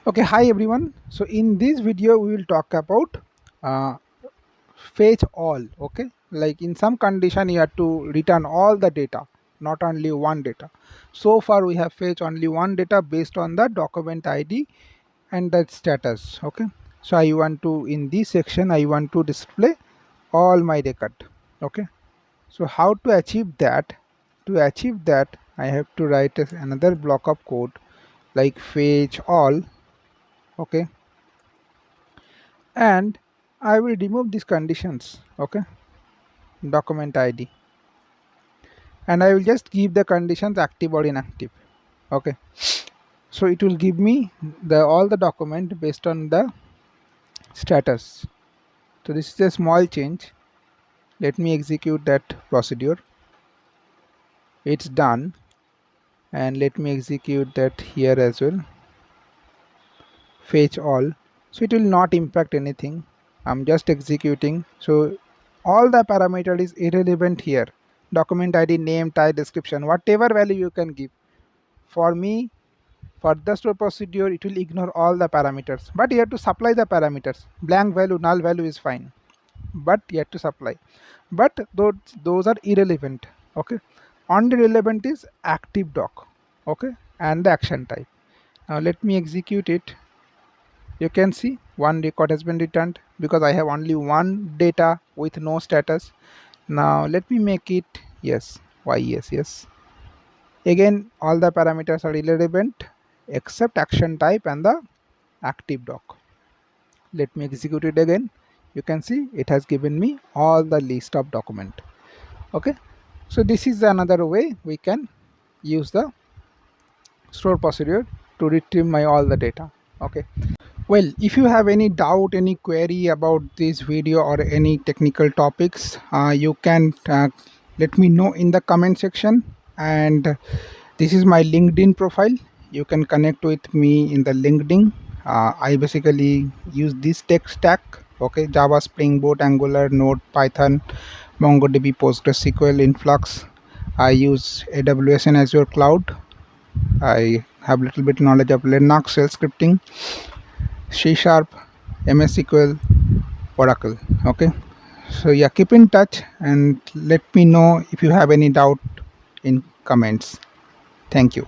Okay, hi everyone. So in this video we will talk about uh, fetch all. Okay, like in some condition you have to return all the data, not only one data. So far we have fetch only one data based on the document ID and the status. Okay, so I want to, in this section I want to display all my record. Okay, so how to achieve that? To achieve that I have to write another block of code like fetch all. Okay, and I will remove these conditions. Okay, document ID, and I will just give the conditions active or inactive. Okay, so it will give me the all the document based on the status. So this is a small change. Let me execute that procedure. It's done, and let me execute that here as well. Fetch all. So it will not impact anything. I'm just executing. So all the parameter is irrelevant here. Document ID, name, type, description, whatever value you can give. For me, for the store procedure, it will ignore all the parameters, but you have to supply the parameters. Blank value, null value is fine, but you have to supply. But those are irrelevant. Okay, only relevant is active doc. Okay, and the action type. Now let me execute it. You can see one record has been returned because I have only one data with no status. Now let me make it yes. Why yes, yes. Again, all the parameters are irrelevant except action type and the active doc. Let me execute it again. You can see it has given me all the list of document. Okay, so this is another way we can use the store procedure to retrieve my all the data. Okay, well, if you have any doubt, any query about this video or any technical topics, you can let me know in the comment section. And this is my LinkedIn profile. You can connect with me in the LinkedIn. I basically use this tech stack. Okay, Java, Spring Boot, Angular, Node, Python, MongoDB, PostgreSQL, Influx. I use AWS and Azure Cloud. I have little bit knowledge of Linux, shell scripting, C Sharp, MS SQL, Oracle. Okay, so yeah, keep in touch and let me know if you have any doubt in comments. Thank you.